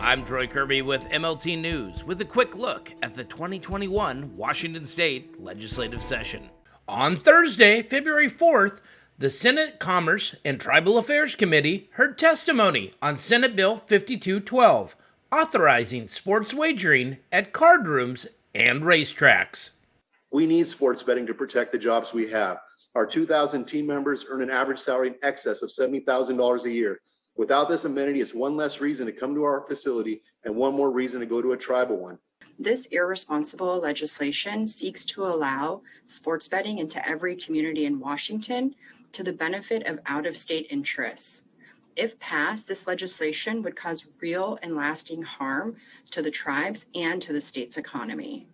I'm Troy Kirby with MLT News with a quick look at the 2021 Washington State Legislative Session. On Thursday, February 4th, the Senate Commerce and Tribal Affairs Committee heard testimony on Senate Bill 5212, authorizing sports wagering at cardrooms and racetracks. We need sports betting to protect the jobs we have. Our 2,000 team members earn an average salary in excess of $70,000 a year. Without this amenity, it's one less reason to come to our facility and one more reason to go to a tribal one. This irresponsible legislation seeks to allow sports betting into every community in Washington to the benefit of out-of-state interests. If passed, this legislation would cause real and lasting harm to the tribes and to the state's economy.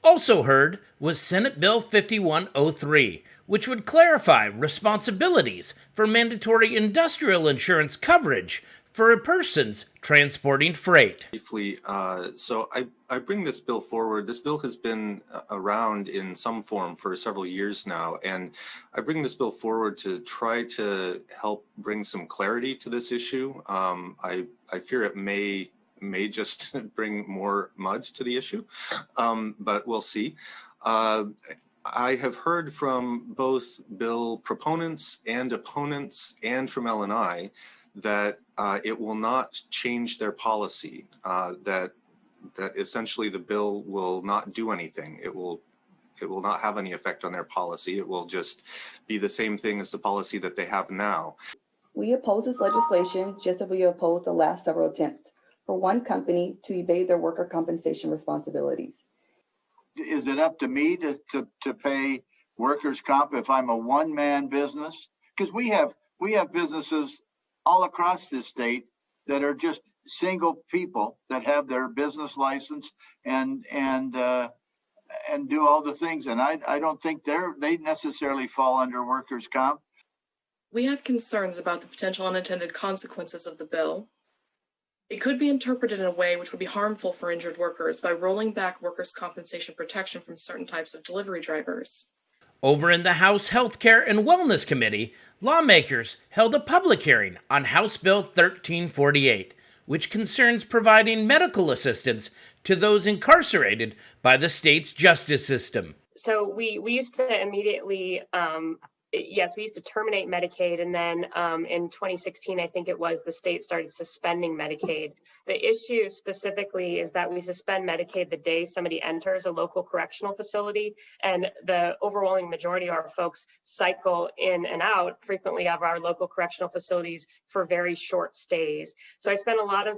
Also heard was Senate Bill 5103, which would clarify responsibilities for mandatory industrial insurance coverage for persons transporting freight. Briefly, so I bring this bill forward. This bill has been around in some form for several years now, and I bring this bill forward to try to help bring some clarity to this issue. I fear it may just bring more mud to the issue, but we'll see. I have heard from both bill proponents and opponents and from LNI that it will not change their policy, that essentially the bill will not do anything. It will not have any effect on their policy. It will just be the same thing as the policy that they have now. We oppose this legislation just as we opposed the last several attempts for one company to evade their worker compensation responsibilities. Is it up to me to pay workers' comp if I'm a one-man business? Because we have businesses all across this state that are just single people that have their business license and do all the things, and I don't think they necessarily fall under workers' comp. We have concerns about the potential unintended consequences of the bill. It could be interpreted in a way which would be harmful for injured workers by rolling back workers' compensation protection from certain types of delivery drivers. Over in the House Healthcare and Wellness Committee, lawmakers held a public hearing on House Bill 1348, which concerns providing medical assistance to those incarcerated by the state's justice system. So we used to immediately we used to terminate Medicaid, and then in 2016, I think it was, the state started suspending Medicaid. The issue specifically is that we suspend Medicaid the day somebody enters a local correctional facility, and the overwhelming majority of our folks cycle in and out frequently of our local correctional facilities for very short stays. So I spent a lot of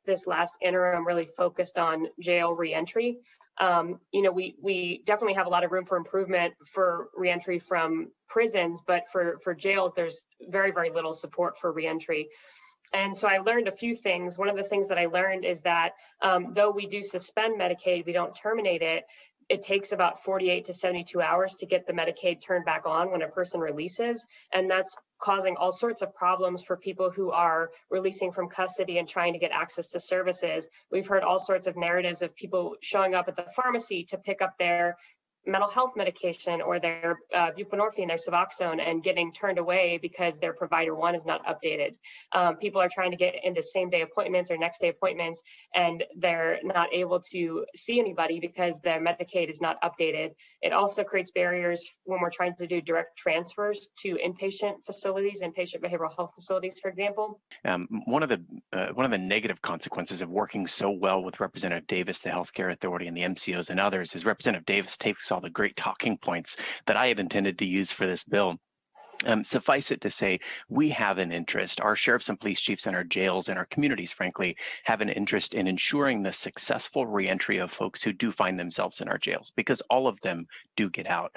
this last interim really focused on jail reentry. We definitely have a lot of room for improvement for reentry from prisons, but for jails, there's very, very little support for reentry. And so I learned a few things. One of the things that I learned is that though we do suspend Medicaid, we don't terminate it. It takes about 48 to 72 hours to get the Medicaid turned back on when a person releases. And that's causing all sorts of problems for people who are releasing from custody and trying to get access to services. We've heard all sorts of narratives of people showing up at the pharmacy to pick up their mental health medication or their buprenorphine, their Suboxone, and getting turned away because their provider one is not updated. People are trying to get into same day appointments or next day appointments, and they're not able to see anybody because their Medicaid is not updated. It also creates barriers when we're trying to do direct transfers to inpatient facilities, inpatient behavioral health facilities, for example. One of the negative consequences of working so well with Representative Davis, the Healthcare Authority, and the MCOs and others is Representative Davis takes all the great talking points that I had intended to use for this bill. Suffice it to say, we have an interest, our sheriffs and police chiefs and our jails and our communities, frankly, have an interest in ensuring the successful reentry of folks who do find themselves in our jails, because all of them do get out.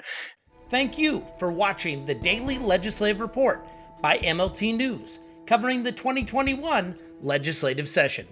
Thank you for watching the Daily Legislative Report by MLT News, covering the 2021 legislative session.